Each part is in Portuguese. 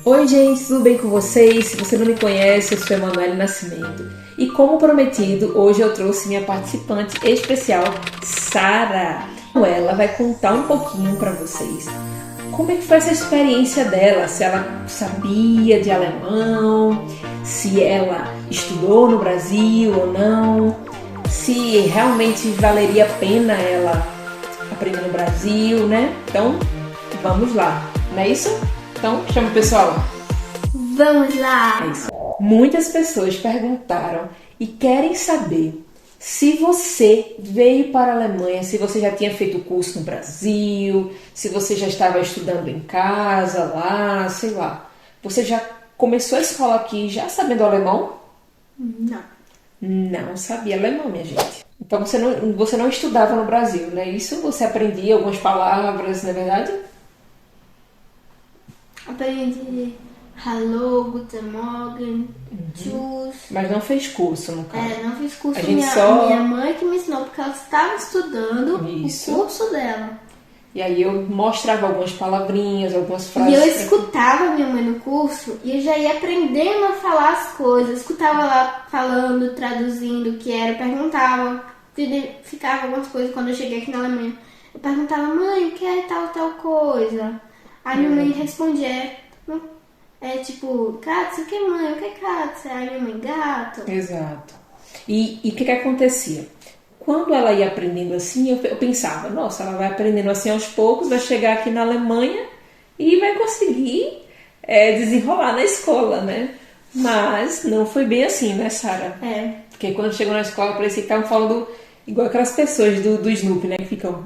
Oi gente, tudo bem com vocês? Se você não me conhece, eu sou Emanuele Nascimento e como prometido, hoje eu trouxe minha participante especial, Sara. Ela vai contar um pouquinho para vocês como é que foi essa experiência dela, se ela sabia de alemão, se ela estudou no Brasil ou não, se realmente valeria a pena ela aprender no Brasil, né? Então, vamos lá, não é isso? Então, chama o pessoal. Vamos lá! É isso. Muitas pessoas perguntaram e querem saber se você veio para a Alemanha, se você já tinha feito o curso no Brasil, se você já estava estudando em casa, lá, sei lá. Você já começou a escola aqui já sabendo alemão? Não. Não sabia alemão, minha gente. Então você não estudava no Brasil, não é isso? Você aprendia algumas palavras, não é verdade? Aprendi Hallo, Guten Morgen, Tschüss. Mas não fez curso, no caso. Não fiz curso. A gente só... Minha mãe que me ensinou, porque ela estava estudando Isso. o curso dela. E aí eu mostrava algumas palavrinhas, algumas frases. E eu escutava minha mãe no curso e eu já ia aprendendo a falar as coisas. Eu escutava ela falando, traduzindo o que era, eu perguntava, ficava algumas coisas quando eu cheguei aqui na Alemanha. Eu perguntava, mãe, o que é tal coisa? Aí minha mãe respondia, tipo, Katze, o que é mãe? O que é Katze? Aí minha mãe, gato. Exato. E o que acontecia? Quando ela ia aprendendo assim, eu pensava, nossa, ela vai aprendendo assim aos poucos, vai chegar aqui na Alemanha e vai conseguir desenrolar na escola, né? Mas não foi bem assim, né, Sara? Porque quando chegou na escola, parecia que estavam falando igual aquelas pessoas do Snoopy, né? Que ficam...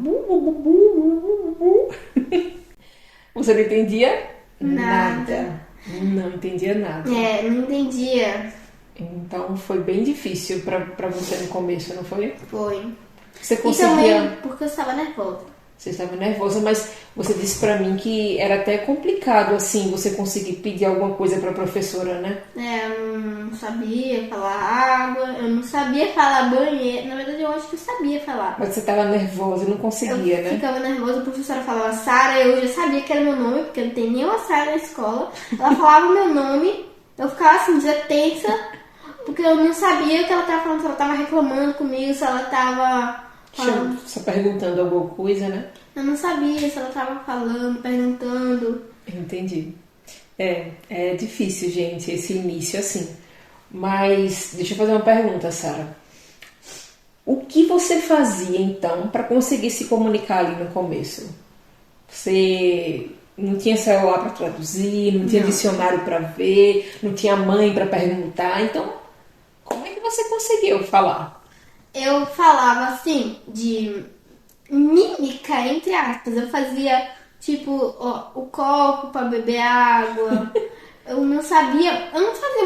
Você não entendia? Nada. Não entendia nada. Não entendia. Então foi bem difícil pra você no começo, não foi? Foi. Você E conseguia... também porque eu estava nervosa. Você estava nervosa, mas você disse pra mim que era até complicado, assim, você conseguir pedir alguma coisa pra professora, né? Eu não sabia falar água, eu não sabia falar banheiro. Na verdade, eu acho que eu sabia falar. Mas você estava nervosa e não conseguia, Eu né? ficava nervosa, a professora falava Sara, eu já sabia que era meu nome, porque não tem nenhuma Sara na escola. Ela falava meu nome, eu ficava assim, desatensa, porque eu não sabia o que ela estava falando, se ela estava reclamando comigo, se ela estava... Só perguntando alguma coisa, né? Eu não sabia se ela estava falando, perguntando. Entendi. É difícil, gente, esse início assim. Mas deixa eu fazer uma pergunta, Sara. O que você fazia, então, para conseguir se comunicar ali no começo? Você não tinha celular para traduzir, não tinha dicionário para ver, não tinha mãe para perguntar. Então, como é que você conseguiu falar? Eu falava assim, de mímica, entre aspas. Eu fazia, tipo, o copo para beber água. Eu não fazia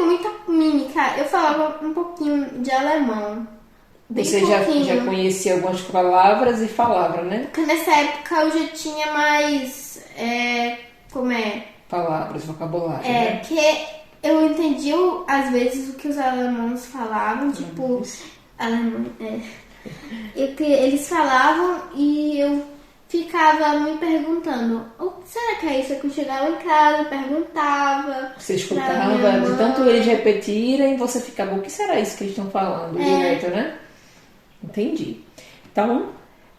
muita mímica. Eu falava um pouquinho de alemão. Você já conhecia algumas palavras e falava, né? Porque nessa época eu já tinha mais, Palavras, vocabulário, né? que eu entendia às vezes o que os alemães falavam, tipo, alemão, e que eles falavam e eu ficava me perguntando, o que será que é isso? Eu chegava em casa, perguntava. Você escutava, de tanto eles repetirem, você ficava, o que será isso que eles estão falando direto, né? Entendi. Então,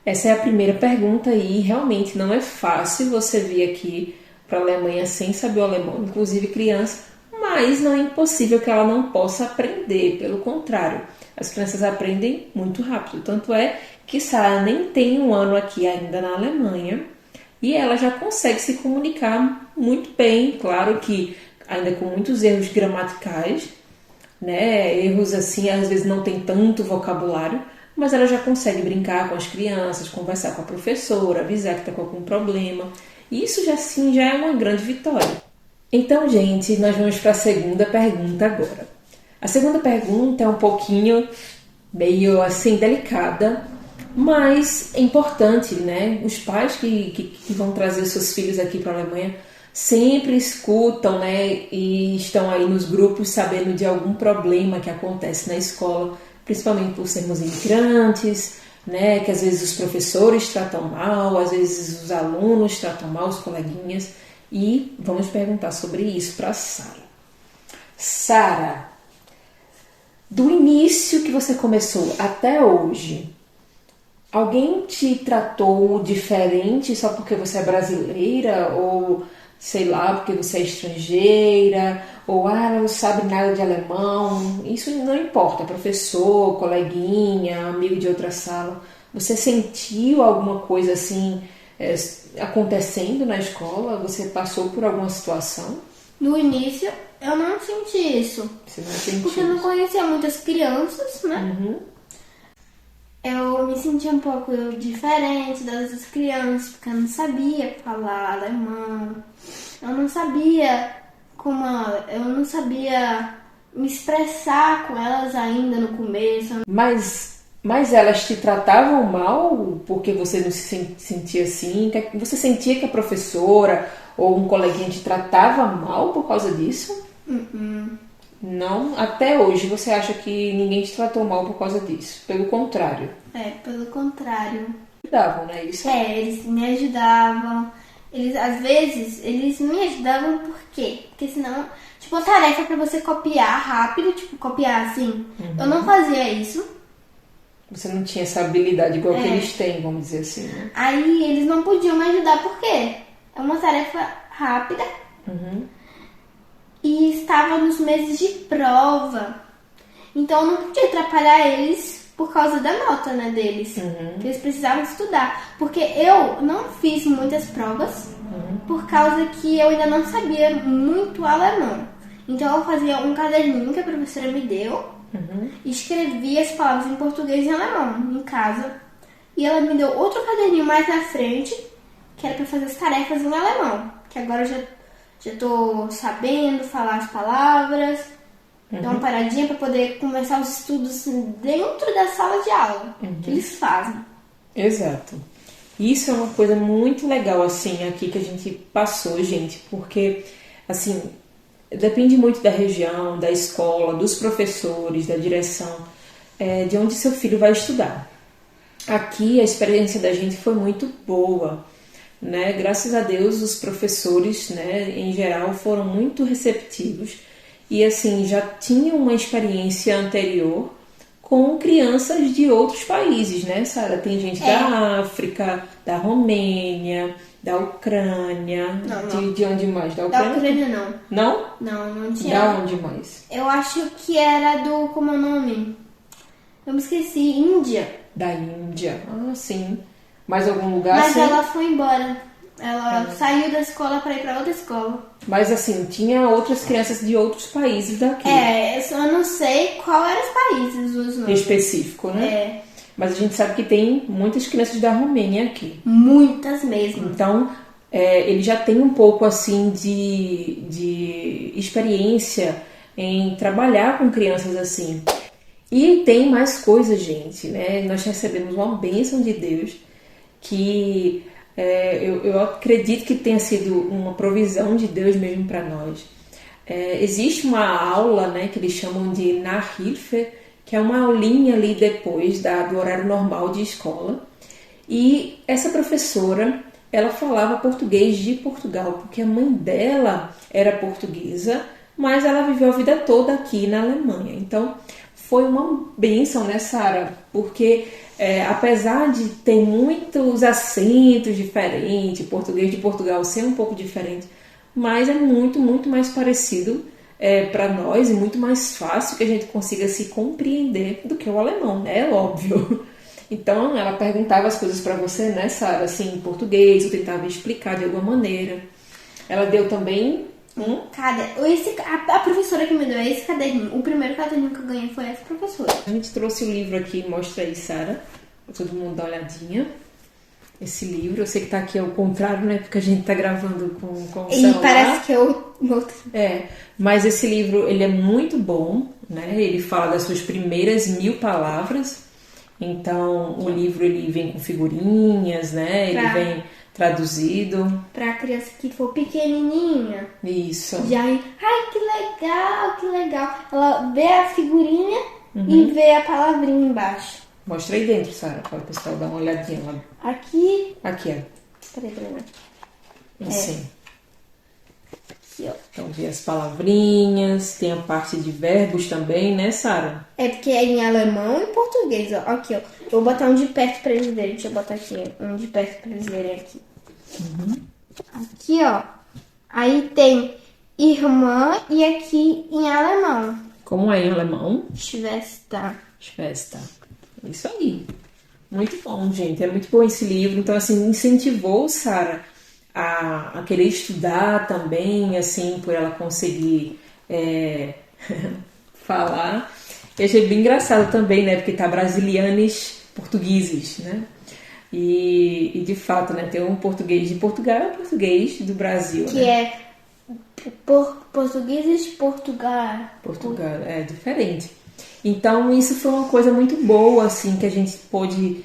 essa é a primeira pergunta e realmente não é fácil você vir aqui para a Alemanha sem saber o alemão, inclusive criança, mas não é impossível que ela não possa aprender, pelo contrário, as crianças aprendem muito rápido, tanto é que Sara nem tem um ano aqui ainda na Alemanha e ela já consegue se comunicar muito bem, claro que ainda com muitos erros gramaticais, né? Erros assim, às vezes não tem tanto vocabulário, mas ela já consegue brincar com as crianças, conversar com a professora, avisar que está com algum problema. E isso já é uma grande vitória. Então, gente, nós vamos para a segunda pergunta agora. A segunda pergunta é um pouquinho meio assim delicada, mas é importante, né? Os pais que vão trazer os seus filhos aqui para a Alemanha sempre escutam, né? E estão aí nos grupos sabendo de algum problema que acontece na escola, principalmente por sermos imigrantes, né? Que às vezes os professores tratam mal, às vezes os alunos tratam mal, os coleguinhas. E vamos perguntar sobre isso para Sara. Sara, do início que você começou até hoje, alguém te tratou diferente só porque você é brasileira? Ou, sei lá, porque você é estrangeira? Ou, ela não sabe nada de alemão? Isso não importa, professor, coleguinha, amigo de outra sala. Você sentiu alguma coisa assim acontecendo na escola? Você passou por alguma situação? No início, eu não senti isso. Você não sentiu? Porque eu não conhecia muitas crianças, né? Uhum. Eu me sentia um pouco diferente das outras crianças, porque eu não sabia falar alemão. Eu não sabia eu não sabia me expressar com elas ainda no começo. Mas elas te tratavam mal porque você não se sentia assim? Você sentia que a professora ou um coleguinha te tratava mal por causa disso? Não? Até hoje você acha que ninguém te tratou mal por causa disso? Pelo contrário. Pelo contrário. Ajudavam, né? Isso? Eles me ajudavam. Às vezes, eles me ajudavam por quê? Porque senão, tipo, uma tarefa pra você copiar rápido, tipo, copiar assim. Eu não fazia isso. Você não tinha essa habilidade igual que eles têm, vamos dizer assim, né? Aí eles não podiam me ajudar por quê? É uma tarefa rápida. E estava nos meses de prova. Então eu não podia atrapalhar eles por causa da nota, né, deles. Que eles precisavam estudar. Porque eu não fiz muitas provas por causa que eu ainda não sabia muito alemão. Então eu fazia um caderninho que a professora me deu. E escrevia as palavras em português e alemão em casa. E ela me deu outro caderninho mais na frente, que era para fazer as tarefas em alemão. Que agora eu já tô sabendo falar as palavras. Dar uma paradinha para poder começar os estudos dentro da sala de aula. Que eles fazem. Exato. Isso é uma coisa muito legal, assim, aqui que a gente passou, gente. Porque, assim, depende muito da região, da escola, dos professores, da direção, de onde seu filho vai estudar. Aqui a experiência da gente foi muito boa, né? Graças a Deus os professores, né, em geral, foram muito receptivos e assim já tinham uma experiência anterior com crianças de outros países, né, Sara? Tem gente da África, da Romênia, da Ucrânia. Não. De onde mais? Da Da Ucrânia não. Não? Não tinha. Da onde mais? Eu acho que era do... Como é o nome? Eu me esqueci. Índia. Da Índia. Ah, sim. Mais algum lugar Mas assim? ela foi embora. Ela saiu da escola para ir para outra escola. Mas assim, tinha outras crianças de outros países daqui. Eu só não sei qual eram os países os nomes. Específico, né? Mas a gente sabe que tem muitas crianças da Romênia aqui. Muitas mesmo. Então, ele já tem um pouco assim de experiência em trabalhar com crianças assim. E tem mais coisas, gente, né? Nós recebemos uma bênção de Deus que eu acredito que tenha sido uma provisão de Deus mesmo para nós. Existe uma aula, né, que eles chamam de Nachhilfe, que é uma aulinha ali depois do horário normal de escola. E essa professora, ela falava português de Portugal, porque a mãe dela era portuguesa, mas ela viveu a vida toda aqui na Alemanha. Então, foi uma bênção, né, Sara? Porque apesar de ter muitos acentos diferentes, português de Portugal ser um pouco diferente, mas é muito, muito mais parecido para nós e muito mais fácil que a gente consiga se compreender do que o alemão, né? É óbvio. Então, ela perguntava as coisas para você, né, Sara, assim, em português, eu tentava explicar de alguma maneira. Ela deu também a professora que me deu esse caderninho, o primeiro caderninho que eu ganhei foi essa professora. A gente trouxe o livro aqui, mostra aí, Sara, pra todo mundo dar uma olhadinha. Esse livro, eu sei que tá aqui ao contrário, né, porque a gente tá gravando com o celular. E parece que eu... Mas esse livro, ele é muito bom, né, ele fala das suas primeiras 1000 palavras. Então, o livro, ele vem com figurinhas, né, ele vem traduzido. Pra criança que for pequenininha. Isso. Já, que legal. Ela vê a figurinha e vê a palavrinha embaixo. Mostra aí dentro, Sara, para o pessoal dar uma olhadinha lá. Aqui. Aqui, Peraí. Assim. aqui, ó. Então, vê as palavrinhas, tem a parte de verbos também, né, Sara? É porque é em alemão e português, ó. Aqui, ó. Eu vou botar um de perto pra eles verem. Deixa eu botar aqui um de perto pra eles verem aqui. Aqui, ó. Aí tem irmã e aqui em alemão. Como é em alemão? Schwester. Schwester. Isso aí. Muito bom, gente. É muito bom esse livro. Então, assim, incentivou Sara a querer estudar também, assim, por ela conseguir falar. E achei bem engraçado também, né? Porque tá brasilianes portugueses, né? E de fato, né? Tem um português de Portugal e um português do Brasil, Que né? é portugueses de Portugal. Portugal, é diferente. Então, isso foi uma coisa muito boa, assim, que a gente pôde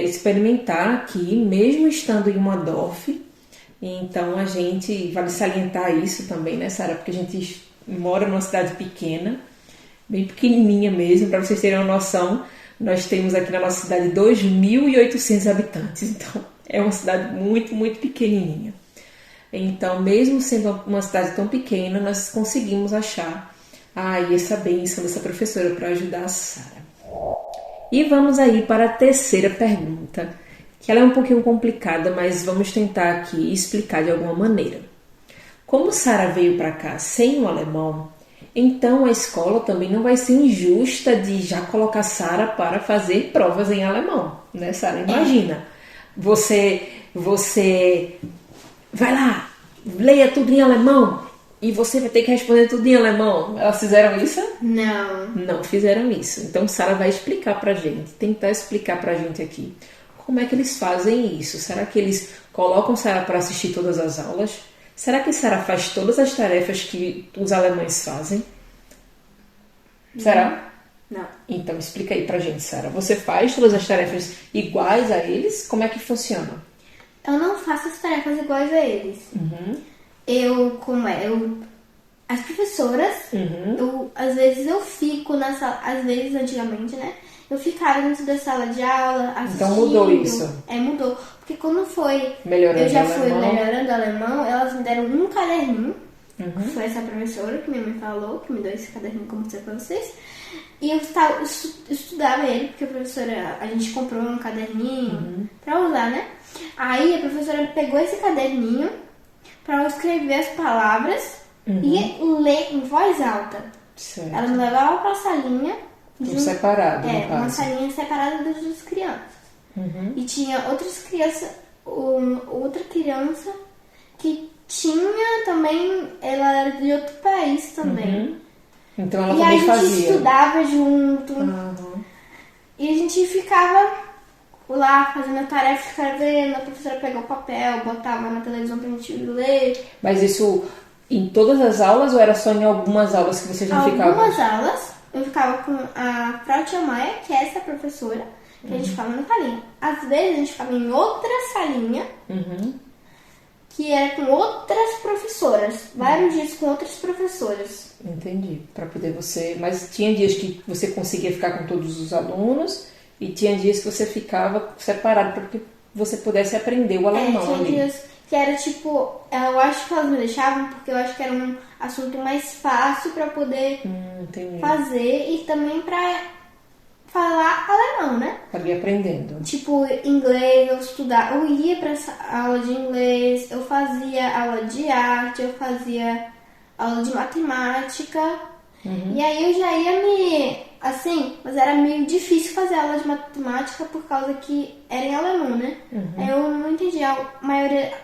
experimentar aqui, mesmo estando em uma DOF. Então, a gente, vale salientar isso também, né, Sara? Porque a gente mora numa cidade pequena, bem pequenininha mesmo, para vocês terem uma noção. Nós temos aqui na nossa cidade 2.800 habitantes, então é uma cidade muito, muito pequenininha. Então, mesmo sendo uma cidade tão pequena, nós conseguimos achar essa bênção dessa professora para ajudar a Sara. E vamos aí para a terceira pergunta, que ela é um pouquinho complicada, mas vamos tentar aqui explicar de alguma maneira. Como Sara veio para cá sem o alemão, então a escola também não vai ser injusta de já colocar Sara para fazer provas em alemão, né, Sara? Imagina, você vai lá, leia tudo em alemão e você vai ter que responder tudo em alemão. Elas fizeram isso? Não. Não fizeram isso. Então Sara vai explicar pra gente, tentar explicar pra gente aqui como é que eles fazem isso. Será que eles colocam Sara para assistir todas as aulas? Será que Sara faz todas as tarefas que os alemães fazem? Será? Não. Então explica aí pra gente, Sara. Você faz todas as tarefas iguais a eles? Como é que funciona? Eu não faço as tarefas iguais a eles. As professoras, às vezes eu fico na sala, às vezes antigamente, né? Eu ficava dentro da sala de aula assistindo. Então mudou isso? Mudou. Porque quando foi, Melhorando eu já o fui alemão. melhorando o alemão, elas me deram um caderninho. Foi essa professora que minha mãe falou, que me deu esse caderninho, como eu mostrei pra vocês. E eu estudava ele, porque a professora, a gente comprou um caderninho pra usar, né? Aí a professora pegou esse caderninho pra eu escrever as palavras e ler em voz alta. Certo. Ela me levava pra salinha. Separado, no uma caso. salinha separada das duas crianças. E tinha outras crianças, outra criança que tinha também, ela era de outro país também. Então ela E também a gente fazia. estudava junto. E a gente ficava lá fazendo a tarefa, escrevendo, a professora pegou o papel, botava na televisão pra gente ler. Mas isso em todas as aulas ou era só em algumas aulas que você já ficava? Algumas aulas eu ficava com a Frau Tia Maia, que é essa professora, que a gente ficava na salinha. Às vezes a gente ficava em outra salinha, que era com outras professoras. Vários dias com outras professoras. Entendi. Para poder você... Mas tinha dias que você conseguia ficar com todos os alunos e tinha dias que você ficava separado para que você pudesse aprender o alemão tinha ali. dias que era tipo... Eu acho que elas me deixavam porque eu acho que era um assunto mais fácil para poder fazer e também para falar alemão, né? Para ir aprendendo. Tipo, inglês, eu ia pra aula de inglês, eu fazia aula de arte, eu fazia aula de matemática. E aí eu já ia mas era meio difícil fazer aula de matemática por causa que era em alemão, né? Aí eu não entendia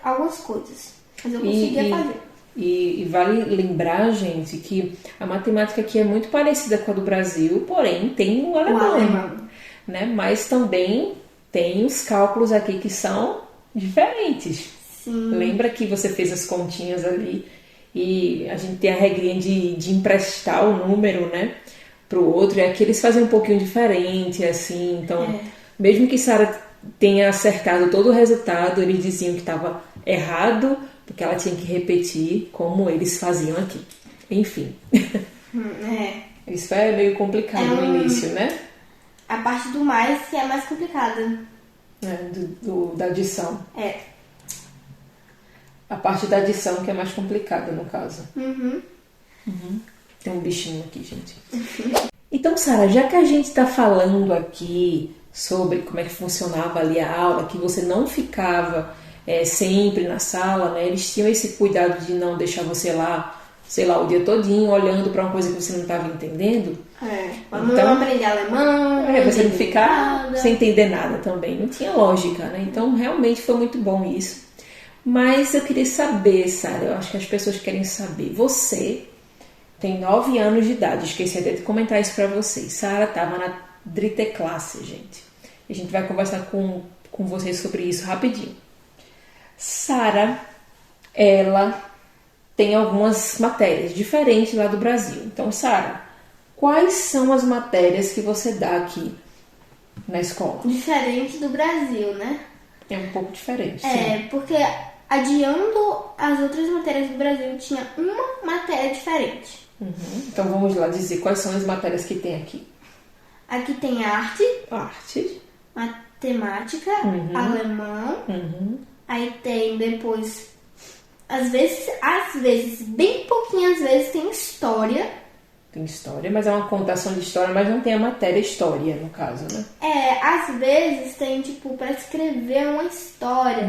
algumas coisas, mas eu conseguia fazer. E vale lembrar, gente, que a matemática aqui é muito parecida com a do Brasil, porém tem o alemão. Né? Mas também tem os cálculos aqui que são diferentes. Sim. Lembra que você fez as continhas ali e a gente tem a regrinha de emprestar o número, né, pro outro, e aqui eles fazem um pouquinho diferente, assim. Então, mesmo que Sara tenha acertado todo o resultado, eles diziam que estava errado, porque ela tinha que repetir como eles faziam aqui. Enfim. Isso é meio complicado no início, né? A parte do mais que é mais complicada. Da adição. A parte da adição que é mais complicada, no caso. Uhum. Tem um bichinho aqui, gente. Então, Sara, já que a gente está falando aqui sobre como é que funcionava ali a aula, que você não ficava sempre na sala, né? Eles tinham esse cuidado de não deixar você lá, sei lá, o dia todinho olhando para uma coisa que você não estava entendendo. Vamos aprender alemão. Você não ficar sem entender nada também. Não tinha lógica, né? Então, realmente foi muito bom isso. Mas eu queria saber, Sara, eu acho que as pessoas querem saber. Você tem 9 anos de idade, esqueci até de comentar isso para vocês. Sara estava na dritte classe, gente. A gente vai conversar com vocês sobre isso rapidinho. Sara, ela tem algumas matérias diferentes lá do Brasil. Então, Sara, quais são as matérias que você dá aqui na escola? Diferente do Brasil, né? É um pouco diferente, sim. Porque adiando as outras matérias do Brasil, tinha uma matéria diferente. Então, vamos lá dizer quais são as matérias que tem aqui. Aqui tem arte, matemática, alemão. Aí tem depois, às vezes, bem pouquinhas vezes tem história. Tem história, mas é uma contação de história, mas não tem a matéria história, no caso, né? Às vezes tem, tipo, pra escrever uma história.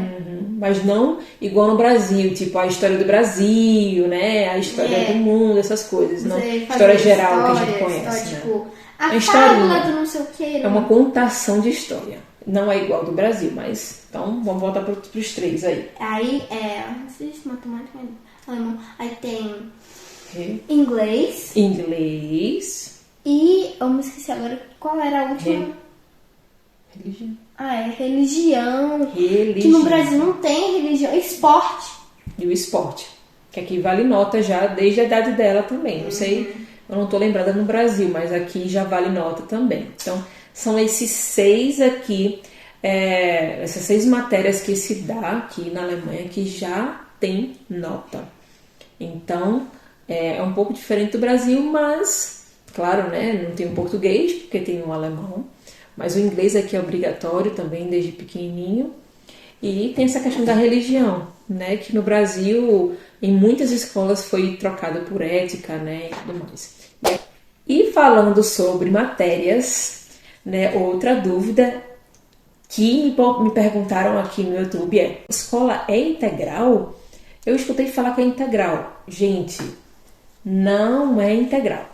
Mas não igual no Brasil, tipo, a história do Brasil, né? A história do mundo, essas coisas. Não, história geral que a gente conhece, né? Tipo, a fábula do não sei o que. É uma contação de história. Não é igual do Brasil, mas... Então, vamos voltar pros 3 aí. Aí, matemática, alemão. Aí tem... Inglês. E eu me esqueci agora qual era a última. Religião. Religião. Que no Brasil não tem religião. Esporte. E o esporte. Que aqui vale nota já desde a idade dela também. Não sei, eu não tô lembrada no Brasil, mas aqui já vale nota também. Então, são esses 6 aqui, essas 6 matérias que se dá aqui na Alemanha que já tem nota. Então, é um pouco diferente do Brasil, mas, claro, né, não tem o português, porque tem o alemão, mas o inglês aqui é obrigatório também, desde pequenininho. E tem essa questão da religião, né, que no Brasil, em muitas escolas, foi trocada por ética, né, e tudo mais. E falando sobre matérias, né, outra dúvida que me perguntaram aqui no YouTube é: escola é integral? Eu escutei falar que é integral. Gente, não é integral,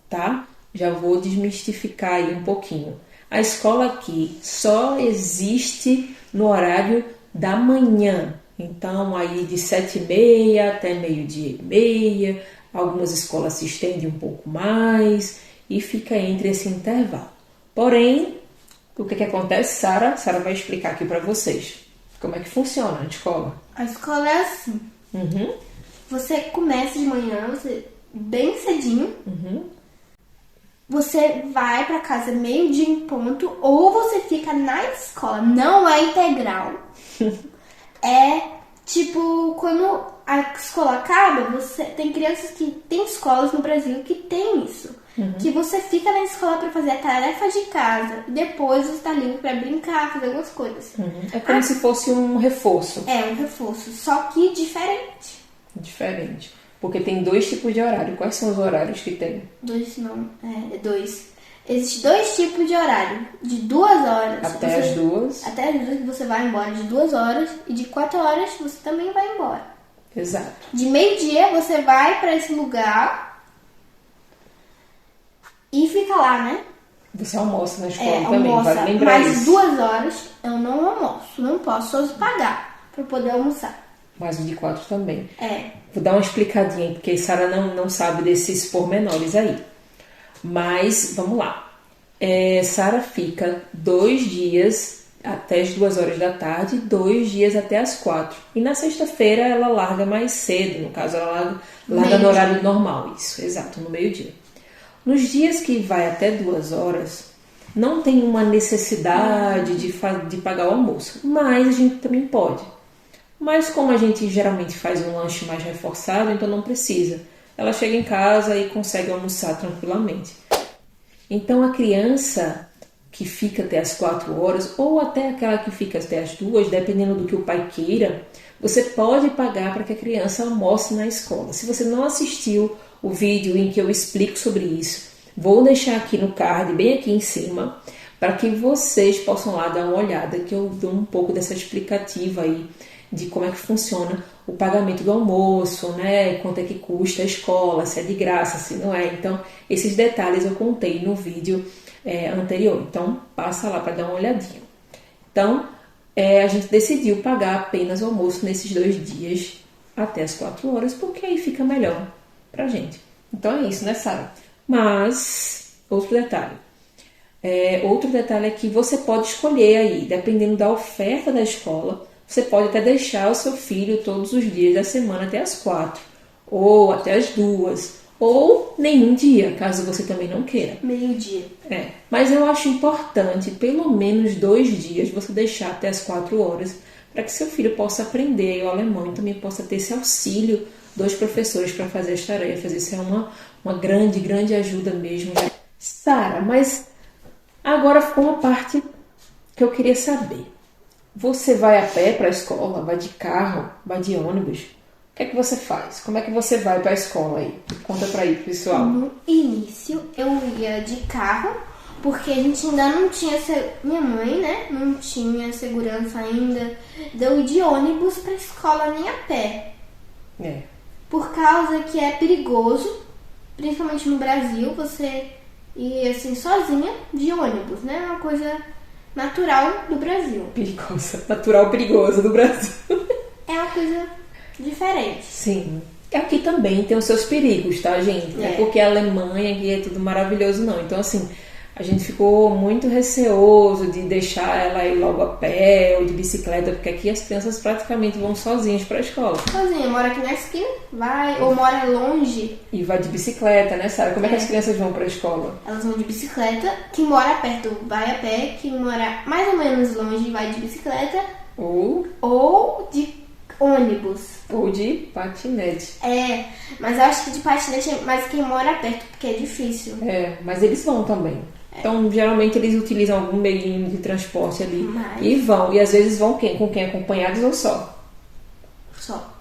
tá? Já vou desmistificar aí um pouquinho. A escola aqui só existe no horário da manhã. Então, aí de 7h30 até 12h30. Algumas escolas se estendem um pouco mais e fica entre esse intervalo. Porém, o que acontece, Sara? Sara vai explicar aqui para vocês como é que funciona a escola. A escola é assim. Você começa de manhã, bem cedinho. Você vai pra casa meio-dia em ponto, ou você fica na escola. Não é integral. É tipo, quando a escola acaba, você tem crianças que tem escolas no Brasil que tem isso. Que você fica na escola pra fazer a tarefa de casa e depois você tá livre pra brincar, fazer algumas coisas. É como se fosse um reforço. É um reforço, só que diferente. Diferente. Porque tem 2 tipos de horário. Quais são os horários que tem? 2 não, 2. Existem 2 tipos de horário. De 2 horas. Até as 2. Até as 2 que você vai embora de 2 horas. E de 4 horas você também vai embora. Exato. De meio-dia você vai pra esse lugar e fica lá, né? Você almoça na escola também, almoça, vale lembrar mas isso. 2 horas eu não almoço. Não posso só pagar pra poder almoçar. Mas o de 4 também. É. Vou dar uma explicadinha, porque Sara não sabe desses pormenores aí. Mas, vamos lá. Sara fica 2 dias até as 2 horas da tarde, 2 dias até as 4. E na sexta-feira ela larga mais cedo, no caso ela larga no horário normal, isso, exato, no meio-dia. Nos dias que vai até 2 horas, não tem uma necessidade de pagar o almoço, mas a gente também pode. Mas como a gente geralmente faz um lanche mais reforçado, então não precisa. Ela chega em casa e consegue almoçar tranquilamente. Então a criança que fica até as 4 horas, ou até aquela que fica até as 2, dependendo do que o pai queira, você pode pagar para que a criança almoce na escola. Se você não assistiu o vídeo em que eu explico sobre isso, vou deixar aqui no card, bem aqui em cima, para que vocês possam lá dar uma olhada, que eu dou um pouco dessa explicativa aí de como é que funciona o pagamento do almoço, né? Quanto é que custa a escola, se é de graça, se não é. Então, esses detalhes eu contei no vídeo anterior. Então, passa lá para dar uma olhadinha. Então, a gente decidiu pagar apenas o almoço nesses 2 dias até as 4 horas, porque aí fica melhor pra gente. Então é isso, né, Sara? Mas, outro detalhe é que você pode escolher aí, dependendo da oferta da escola, você pode até deixar o seu filho todos os dias da semana até as 4, ou até as 2, ou nenhum dia, caso você também não queira. Meio-dia. Mas eu acho importante, pelo menos 2 dias, você deixar até as 4 horas, para que seu filho possa aprender o alemão e também possa ter esse auxílio dos professores para fazer as tarefas. Isso é uma grande, grande ajuda mesmo. Sara, mas agora ficou uma parte que eu queria saber. Você vai a pé para a escola? Vai de carro? Vai de ônibus? O que é que você faz? Como é que você vai para a escola aí? Conta para aí, pessoal. No início, eu ia de carro, porque a gente ainda não tinha... Minha mãe, né? Não tinha segurança ainda de eu ir de ônibus para a escola nem a pé. Por causa que é perigoso, principalmente no Brasil, você ir assim sozinha de ônibus, né? É uma coisa natural do Brasil. Perigosa. Natural perigosa do Brasil. É uma coisa diferente. Sim. Aqui também tem os seus perigos, tá, gente? Não é porque a Alemanha aqui é tudo maravilhoso, não. Então, assim, a gente ficou muito receoso de deixar ela ir logo a pé ou de bicicleta, porque aqui as crianças praticamente vão sozinhas para a escola. Sozinha, mora aqui na esquina, vai, ou mora longe. E vai de bicicleta, né, Sara? Como é que as crianças vão para a escola? Elas vão de bicicleta, quem mora perto vai a pé, quem mora mais ou menos longe vai de bicicleta. Ou de ônibus. Ou de patinete. Mas eu acho que de patinete é mais quem mora perto, porque é difícil. Mas eles vão também. Então, geralmente, eles utilizam algum meio de transporte ali e vão. E às vezes vão com quem? Acompanhados ou só? Só.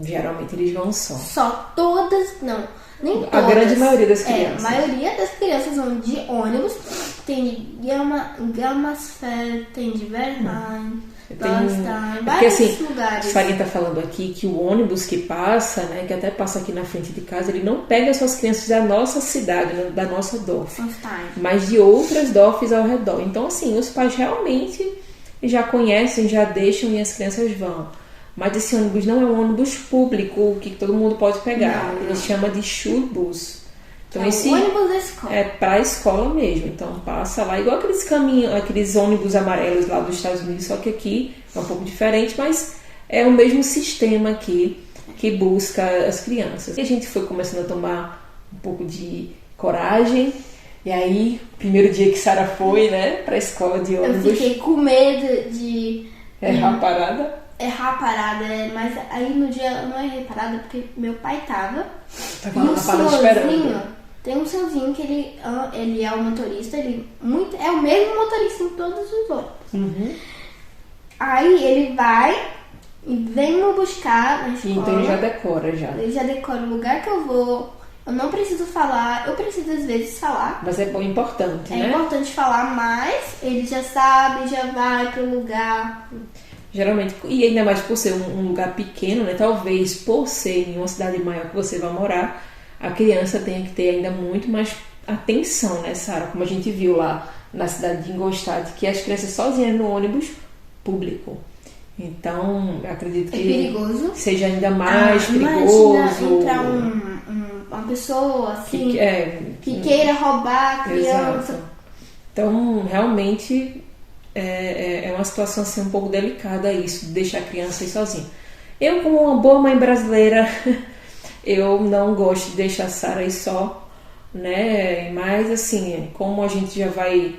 Geralmente eles vão só. Só todas, não. Nem todas. A grande maioria das crianças. A maioria das crianças vão de ônibus. Tem de Gammasfeld, tem de Bernheim, vários lugares. A Farinha tá falando aqui que o ônibus que passa, né, que até passa aqui na frente de casa, ele não pega as suas crianças da nossa cidade, da nossa Dorf, mas de outras Dorfs ao redor. Então, assim, os pais realmente já conhecem, já deixam e as crianças vão. Mas esse ônibus não é um ônibus público que todo mundo pode pegar. Ele chama de Schulbus. Então, esse ônibus da escola. É para a escola mesmo. Então passa lá, igual aqueles ônibus amarelos lá dos Estados Unidos, só que aqui é um pouco diferente, mas é o mesmo sistema aqui que busca as crianças. E a gente foi começando a tomar um pouco de coragem. E aí, primeiro dia que Sara foi, né, para a escola de ônibus. Eu fiquei com medo de errar a parada. Mas aí no dia eu não errei parada porque meu pai tava lá na parada esperando. Tem um senhorzinho que ele é o motorista, é o mesmo motorista em todos os ônibus. Aí ele vai e vem me buscar na escola. Então ele já decora Ele já decora o lugar que eu vou. Eu não preciso falar, eu preciso às vezes falar. Mas é importante, né? É importante falar, mas ele já sabe, já vai pro lugar. Geralmente, e ainda mais por ser um lugar pequeno, né? Talvez por ser em uma cidade maior que você vai morar, a criança tenha que ter ainda muito mais atenção, né, Sara? Como a gente viu lá na cidade de Ingolstadt, que as crianças sozinhas no ônibus público. Então, eu acredito que perigoso. Seja ainda mais perigoso. Imagina entrar uma pessoa assim que queira roubar a criança. Exato. Então, realmente é uma situação assim, um pouco delicada isso, de deixar a criança ir sozinha. Eu, como uma boa mãe brasileira, eu não gosto de deixar a Sara ir só, né? Mas assim, como a gente já vai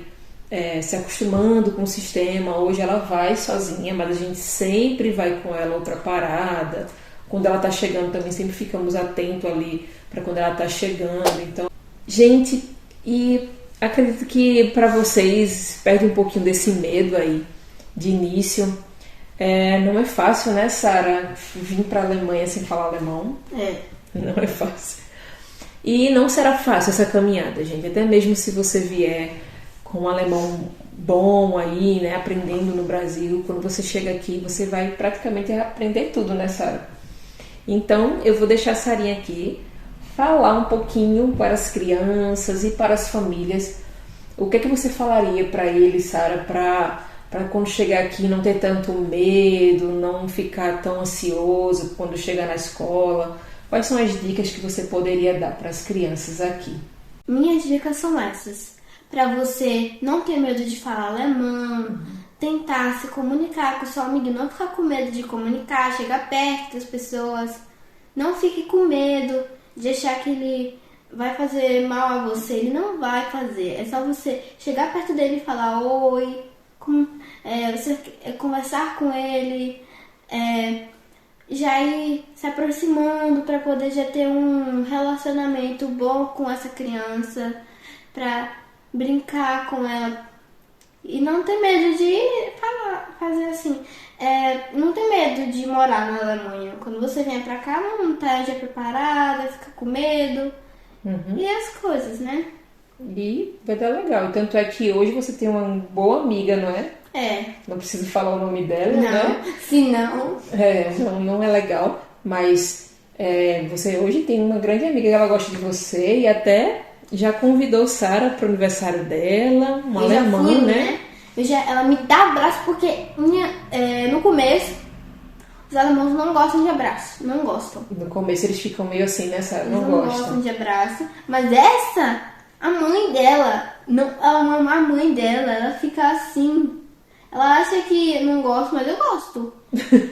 se acostumando com o sistema, hoje ela vai sozinha, mas a gente sempre vai com ela outra parada. Quando ela tá chegando também sempre ficamos atentos ali para quando ela tá chegando. Então, gente, e acredito que para vocês perde um pouquinho desse medo aí de início. Não é fácil, né, Sara, vir para a Alemanha sem falar alemão. Não é fácil. E não será fácil essa caminhada, gente. Até mesmo se você vier com um alemão bom aí, né, aprendendo no Brasil, quando você chega aqui, você vai praticamente aprender tudo, né, Sara? Então, eu vou deixar a Sarinha aqui falar um pouquinho para as crianças e para as famílias. O que é que você falaria para eles, Sara, para quando chegar aqui não ter tanto medo, não ficar tão ansioso quando chegar na escola? Quais são as dicas que você poderia dar para as crianças aqui? Minhas dicas são essas. Para você não ter medo de falar alemão, tentar se comunicar com o seu amigo, não ficar com medo de comunicar, chegar perto das pessoas. Não fique com medo de achar que ele vai fazer mal a você. Ele não vai fazer. É só você chegar perto dele e falar oi, você conversar com ele, já ir se aproximando para poder já ter um relacionamento bom com essa criança, para brincar com ela e não ter medo de fazer assim. Não ter medo de morar na Alemanha. Quando você vem pra cá, não tá já preparada, fica com medo. E as coisas, né? E vai dar legal. E tanto é que hoje você tem uma boa amiga, não é? Não preciso falar o nome dela, né? Se não. Não é legal. Mas você hoje tem uma grande amiga que ela gosta de você e até já convidou Sara para o aniversário dela, uma alemã, né? Ela me dá abraço porque no começo os alemãos não gostam de abraço. Não gostam. No começo eles ficam meio assim, né, Sara? Não gostam de abraço. Mas a mãe dela, ela ama a mãe dela, ela fica assim. Ela acha que não gosto, mas eu gosto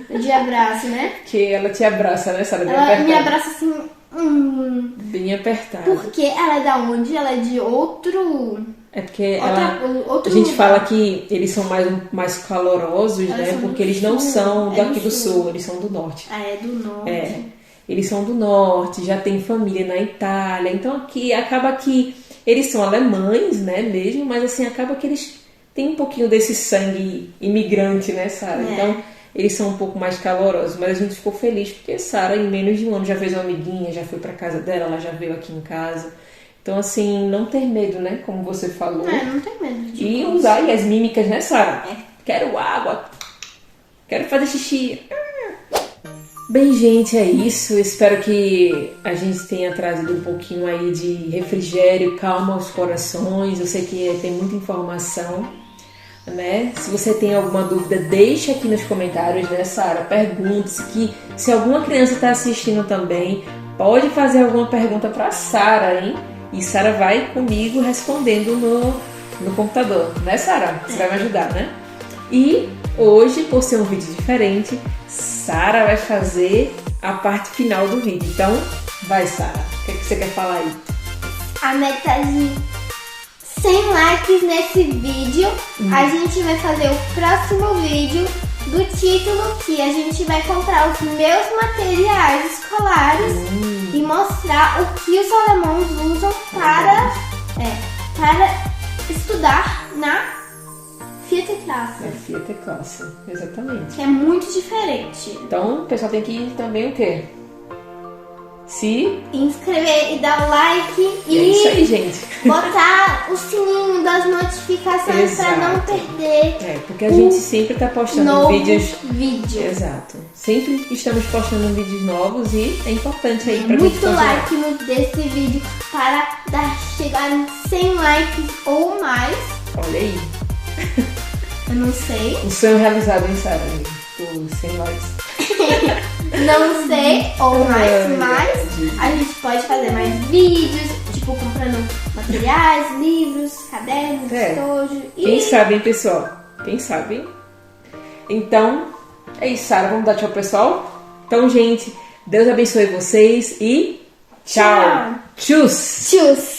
de abraço, né? Que ela te abraça, né, Sara? Ela me abraça assim. Bem apertada. Porque ela é da onde? Ela é de outro... É porque outro a gente lugar. fala que eles são mais calorosos, né? Porque eles não são daqui do sul, eles são do norte. É do norte. Eles são do norte, já tem família na Itália. Então aqui acaba que eles são alemães, né, mesmo, mas assim, acaba que eles têm um pouquinho desse sangue imigrante, né, Sara? Então eles são um pouco mais calorosos, mas a gente ficou feliz porque Sara, em menos de um ano, já fez uma amiguinha, já foi pra casa dela, ela já veio aqui em casa. Então, assim, não ter medo, né? Como você falou. Não tem medo de E usar aí as mímicas, né, Sara? Quero água. Quero fazer xixi. Bem, gente, é isso. Espero que a gente tenha trazido um pouquinho aí de refrigério, calma aos corações. Eu sei que tem muita informação, né? Se você tem alguma dúvida, deixa aqui nos comentários, né, Sara? Pergunte se alguma criança está assistindo também, pode fazer alguma pergunta para Sara, hein? E Sara vai comigo respondendo no computador, né, Sara? Você vai me ajudar, né? E hoje, por ser um vídeo diferente, Sara vai fazer a parte final do vídeo. Então, vai, Sara. O que você quer falar aí? A meta de 100 likes nesse vídeo. A gente vai fazer o próximo vídeo do título que a gente vai comprar os meus materiais escolares e mostrar o que os alemãos usam para estudar na Vierte Klasse. Na Vierte Klasse, exatamente. Que é muito diferente. Então, o pessoal tem que também o quê? Se inscrever e dar o like e é isso aí, gente. botar o sininho das notificações para não perder. Porque a gente sempre está postando vídeos. Exato. Sempre estamos postando vídeos novos e é importante aí para gente muito like desse vídeo para chegar em 100 likes ou mais. Olha aí. Eu não sei. Um sonho realizado, hein, Sara? Por 100 likes. Não sei, ou mais, mas a gente pode fazer mais vídeos, tipo comprando materiais, livros, cadernos, estojo. Quem sabe, hein, pessoal? Quem sabe, hein? Então, é isso, Sara. Vamos dar tchau, pessoal? Então, gente, Deus abençoe vocês e tchau! Tchus! Tchus!